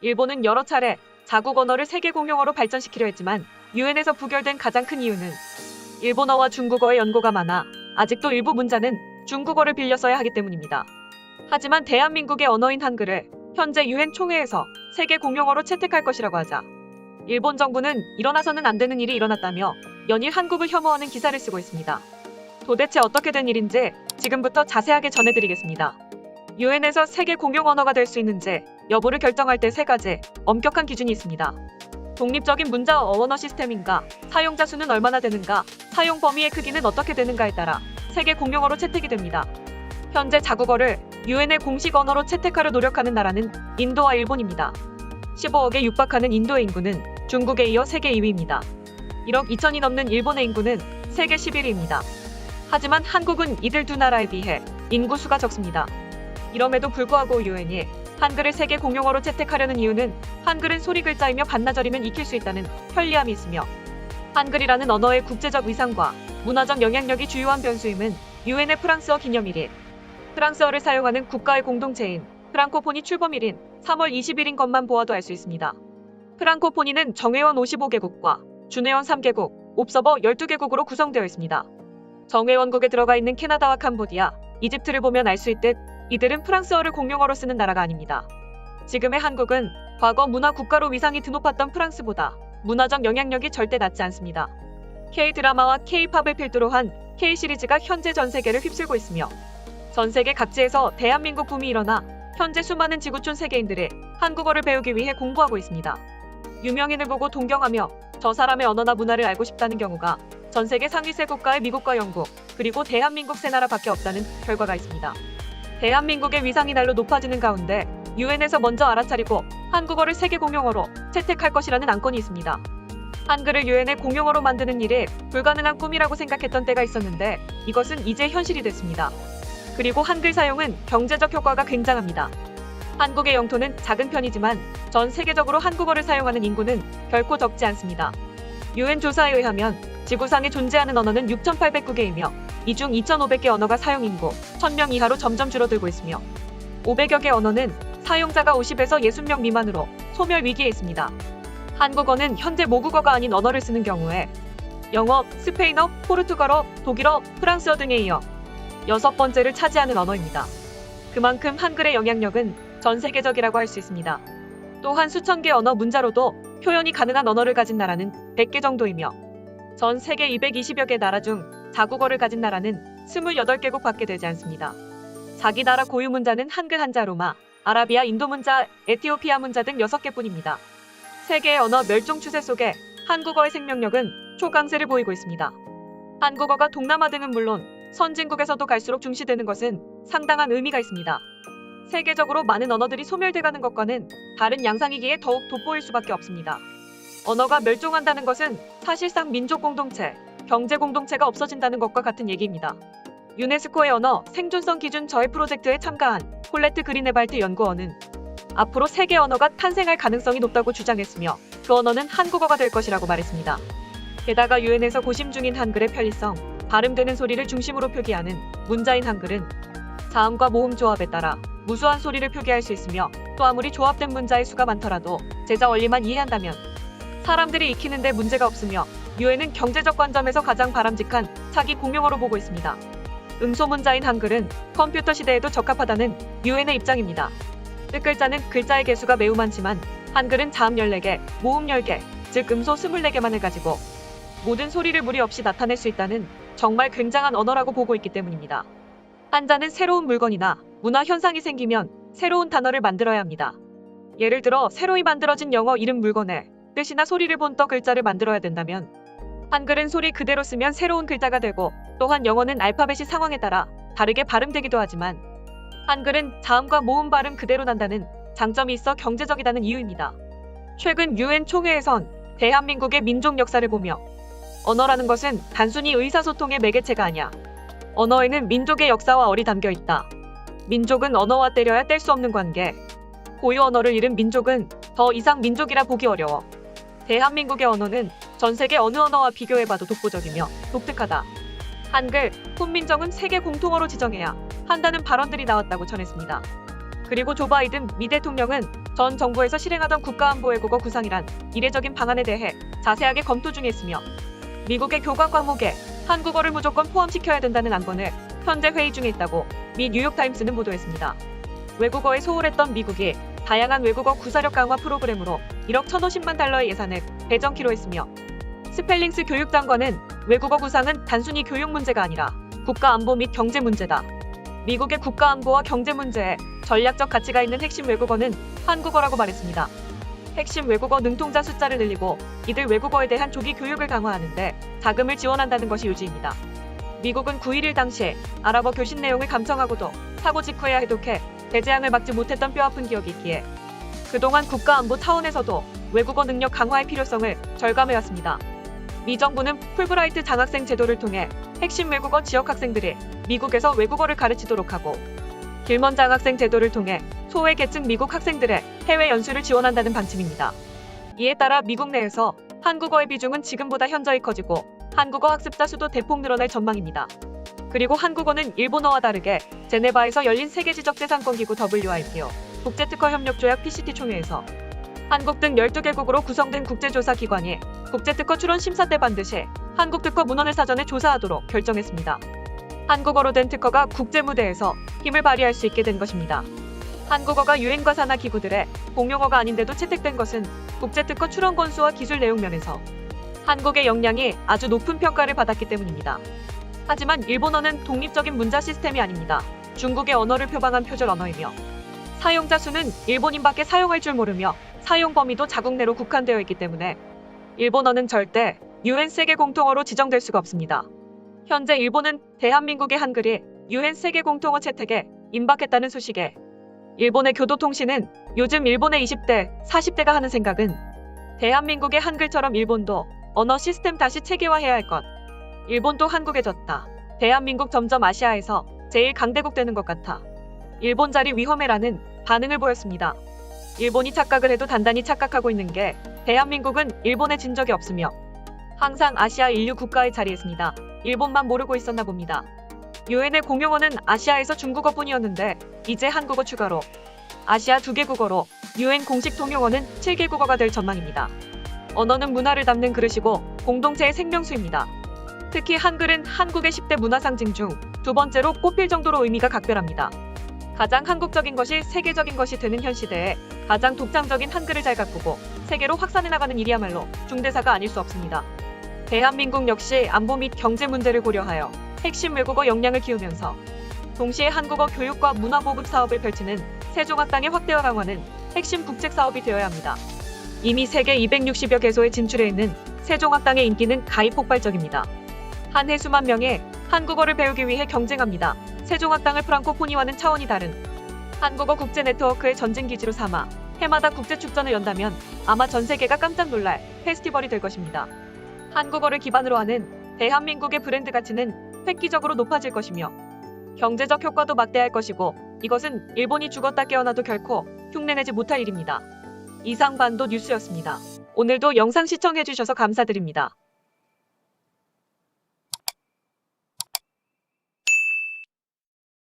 일본은 여러 차례 자국 언어를 세계 공용어로 발전시키려 했지만 유엔에서 부결된 가장 큰 이유는 일본어와 중국어의 연고가 많아 아직도 일부 문자는 중국어를 빌려 써야 하기 때문입니다. 하지만 대한민국의 언어인 한글을 현재 유엔 총회에서 세계 공용어로 채택할 것이라고 하자 일본 정부는 일어나서는 안 되는 일이 일어났다며 연일 한국을 혐오하는 기사를 쓰고 있습니다. 도대체 어떻게 된 일인지 지금부터 자세하게 전해드리겠습니다. 유엔에서 세계 공용 언어가 될 수 있는지 여부를 결정할 때 3가지 엄격한 기준이 있습니다. 독립적인 문자 언어 시스템인가, 사용자 수는 얼마나 되는가, 사용 범위의 크기는 어떻게 되는가에 따라 세계 공용어로 채택이 됩니다. 현재 자국어를 유엔의 공식 언어로 채택하려 노력하는 나라는 인도와 일본입니다. 15억에 육박하는 인도의 인구는 중국에 이어 세계 2위입니다. 1억 2천이 넘는 일본의 인구는 세계 11위입니다. 하지만 한국은 이들 두 나라에 비해 인구수가 적습니다. 이럼에도 불구하고 유엔이 한글을 세계 공용어로 채택하려는 이유는 한글은 소리 글자이며 반나절이면 익힐 수 있다는 편리함이 있으며 한글이라는 언어의 국제적 위상과 문화적 영향력이 주요한 변수임은 유엔의 프랑스어 기념일인 프랑스어를 사용하는 국가의 공동체인 프랑코포니 출범일인 3월 20일인 것만 보아도 알 수 있습니다. 프랑코포니는 정회원 55개국과 준회원 3개국, 옵서버 12개국으로 구성되어 있습니다. 정회원국에 들어가 있는 캐나다와 캄보디아, 이집트를 보면 알 수 있듯 이들은 프랑스어를 공용어로 쓰는 나라가 아닙니다. 지금의 한국은 과거 문화 국가로 위상이 드높았던 프랑스보다 문화적 영향력이 절대 낮지 않습니다. K-드라마와 K-팝을 필두로 한 K-시리즈가 현재 전 세계를 휩쓸고 있으며 전 세계 각지에서 대한민국 붐이 일어나 현재 수많은 지구촌 세계인들이 한국어를 배우기 위해 공부하고 있습니다. 유명인을 보고 동경하며 저 사람의 언어나 문화를 알고 싶다는 경우가 전 세계 상위 세 국가의 미국과 영국, 그리고 대한민국 세 나라밖에 없다는 결과가 있습니다. 대한민국의 위상이 날로 높아지는 가운데 유엔에서 먼저 알아차리고 한국어를 세계 공용어로 채택할 것이라는 안건이 있습니다. 한글을 유엔의 공용어로 만드는 일이 불가능한 꿈이라고 생각했던 때가 있었는데 이것은 이제 현실이 됐습니다. 그리고 한글 사용은 경제적 효과가 굉장합니다. 한국의 영토는 작은 편이지만 전 세계적으로 한국어를 사용하는 인구는 결코 적지 않습니다. 유엔 조사에 의하면 지구상에 존재하는 언어는 6,809개이며 이 중 2,500개 언어가 사용 인구 1,000명 이하로 점점 줄어들고 있으며 500여 개 언어는 사용자가 50에서 60명 미만으로 소멸 위기에 있습니다. 한국어는 현재 모국어가 아닌 언어를 쓰는 경우에 영어, 스페인어, 포르투갈어, 독일어, 프랑스어 등에 이어 6번째를 차지하는 언어입니다. 그만큼 한글의 영향력은 전 세계적이라고 할 수 있습니다. 또한 수천 개 언어 문자로도 표현이 가능한 언어를 가진 나라는 100개 정도이며 전 세계 220여 개 나라 중 자국어를 가진 나라는 28개국 밖에 되지 않습니다. 자기 나라 고유 문자는 한글 한자로마, 아라비아 인도 문자, 에티오피아 문자 등 6개뿐입니다. 세계의 언어 멸종 추세 속에 한국어의 생명력은 초강세를 보이고 있습니다. 한국어가 동남아 등은 물론 선진국에서도 갈수록 중시되는 것은 상당한 의미가 있습니다. 세계적으로 많은 언어들이 소멸돼가는 것과는 다른 양상이기에 더욱 돋보일 수밖에 없습니다. 언어가 멸종한다는 것은 사실상 민족 공동체, 경제 공동체가 없어진다는 것과 같은 얘기입니다. 유네스코의 언어 생존성 기준 저해 프로젝트에 참가한 콜레트 그리네발트 연구원은 앞으로 세계 언어가 탄생할 가능성이 높다고 주장했으며 그 언어는 한국어가 될 것이라고 말했습니다. 게다가 유엔에서 고심 중인 한글의 편리성, 발음되는 소리를 중심으로 표기하는 문자인 한글은 자음과 모음 조합에 따라 무수한 소리를 표기할 수 있으며 또 아무리 조합된 문자의 수가 많더라도 제자 원리만 이해한다면 사람들이 익히는데 문제가 없으며 유엔은 경제적 관점에서 가장 바람직한 차기 공용어로 보고 있습니다. 음소 문자인 한글은 컴퓨터 시대에도 적합하다는 유엔의 입장입니다. 뜻글자는 글자의 개수가 매우 많지만 한글은 자음 14개, 모음 10개, 즉 음소 24개만을 가지고 모든 소리를 무리 없이 나타낼 수 있다는 정말 굉장한 언어라고 보고 있기 때문입니다. 한자는 새로운 물건이나 문화 현상이 생기면 새로운 단어를 만들어야 합니다. 예를 들어 새로이 만들어진 영어 이름 물건에 뜻이나 소리를 본떠 글자를 만들어야 된다면 한글은 소리 그대로 쓰면 새로운 글자가 되고 또한 영어는 알파벳이 상황에 따라 다르게 발음되기도 하지만 한글은 자음과 모음 발음 그대로 난다는 장점이 있어 경제적이다는 이유입니다. 최근 유엔 총회에선 대한민국의 민족 역사를 보며 언어라는 것은 단순히 의사소통의 매개체가 아니야. 언어에는 민족의 역사와 얼이 담겨 있다. 민족은 언어와 때려야 뗄 수 없는 관계. 고유 언어를 잃은 민족은 더 이상 민족이라 보기 어려워. 대한민국의 언어는 전 세계 어느 언어와 비교해봐도 독보적이며 독특하다. 한글, 훈민정음 세계 공통어로 지정해야 한다는 발언들이 나왔다고 전했습니다. 그리고 조 바이든 미 대통령은 전 정부에서 실행하던 국가안보 외국어 구상이란 이례적인 방안에 대해 자세하게 검토 중에 있으며 미국의 교과 과목에 한국어를 무조건 포함시켜야 된다는 안건을 현재 회의 중에 있다고 미 뉴욕타임스는 보도했습니다. 외국어에 소홀했던 미국이 다양한 외국어 구사력 강화 프로그램으로 1억 1,050만 달러의 예산을 배정키로 했으며 스펠링스 교육장관은 외국어 구상은 단순히 교육 문제가 아니라 국가안보 및 경제 문제다. 미국의 국가안보와 경제 문제에 전략적 가치가 있는 핵심 외국어는 한국어라고 말했습니다. 핵심 외국어 능통자 숫자를 늘리고 이들 외국어에 대한 조기 교육을 강화하는데 자금을 지원한다는 것이 요지입니다. 미국은 9.11 당시에 아랍어 교신 내용을 감청하고도 사고 직후에야 해독해 대재앙을 막지 못했던 뼈아픈 기억이 있기에 그동안 국가안보 차원에서도 외국어 능력 강화의 필요성을 절감해왔습니다. 미 정부는 풀브라이트 장학생 제도를 통해 핵심 외국어 지역 학생들이 미국에서 외국어를 가르치도록 하고 길먼 장학생 제도를 통해 소외계층 미국 학생들의 해외 연수를 지원한다는 방침입니다. 이에 따라 미국 내에서 한국어의 비중은 지금보다 현저히 커지고 한국어 학습자 수도 대폭 늘어날 전망입니다. 그리고 한국어는 일본어와 다르게 제네바에서 열린 세계지적재산권기구 WIPO 국제특허협력조약 PCT 총회에서 한국 등 12개국으로 구성된 국제조사기관이 국제특허 출원 심사 때 반드시 한국 특허 문헌을 사전에 조사하도록 결정했습니다. 한국어로 된 특허가 국제무대에서 힘을 발휘할 수 있게 된 것입니다. 한국어가 유엔과 산하 기구들의 공용어가 아닌데도 채택된 것은 국제특허 출원 건수와 기술 내용 면에서 한국의 역량이 아주 높은 평가를 받았기 때문입니다. 하지만 일본어는 독립적인 문자 시스템이 아닙니다. 중국의 언어를 표방한 표절 언어이며 사용자 수는 일본인밖에 사용할 줄 모르며 사용 범위도 자국 내로 국한되어 있기 때문에 일본어는 절대 UN 세계 공통어로 지정될 수가 없습니다. 현재 일본은 대한민국의 한글이 UN 세계 공통어 채택에 임박했다는 소식에 일본의 교도통신은 요즘 일본의 20대, 40대가 하는 생각은 대한민국의 한글처럼 일본도 언어 시스템 다시 체계화해야 할 것. 일본도 한국에 졌다. 대한민국 점점 아시아에서 제일 강대국 되는 것 같아. 일본 자리 위험해라는 반응을 보였습니다. 일본이 착각을 해도 단단히 착각하고 있는 게 대한민국은 일본에 진 적이 없으며 항상 아시아 인류 국가의 자리에 있습니다. 일본만 모르고 있었나 봅니다. 유엔의 공용어는 아시아에서 중국어뿐이었는데 이제 한국어 추가로 아시아 2개국어로 유엔 공식 통용어는 7개국어가 될 전망입니다. 언어는 문화를 담는 그릇이고 공동체의 생명수입니다. 특히 한글은 한국의 10대 문화 상징 중 두 번째로 꼽힐 정도로 의미가 각별합니다. 가장 한국적인 것이 세계적인 것이 되는 현 시대에 가장 독창적인 한글을 잘 가꾸고 세계로 확산해 나가는 일이야말로 중대사가 아닐 수 없습니다. 대한민국 역시 안보 및 경제 문제를 고려하여 핵심 외국어 역량을 키우면서 동시에 한국어 교육과 문화 보급 사업을 펼치는 세종학당의 확대와 강화는 핵심 국책 사업이 되어야 합니다. 이미 세계 260여 개소에 진출해 있는 세종학당의 인기는 가히 폭발적입니다. 한 해 수만 명의 한국어를 배우기 위해 경쟁합니다. 세종학당을 프랑코포니와는 차원이 다른 한국어 국제 네트워크의 전진 기지로 삼아 해마다 국제축전을 연다면 아마 전 세계가 깜짝 놀랄 페스티벌이 될 것입니다. 한국어를 기반으로 하는 대한민국의 브랜드 가치는 획기적으로 높아질 것이며 경제적 효과도 막대할 것이고 이것은 일본이 죽었다 깨어나도 결코 흉내내지 못할 일입니다. 이상 반도 뉴스였습니다. 오늘도 영상 시청해주셔서 감사드립니다.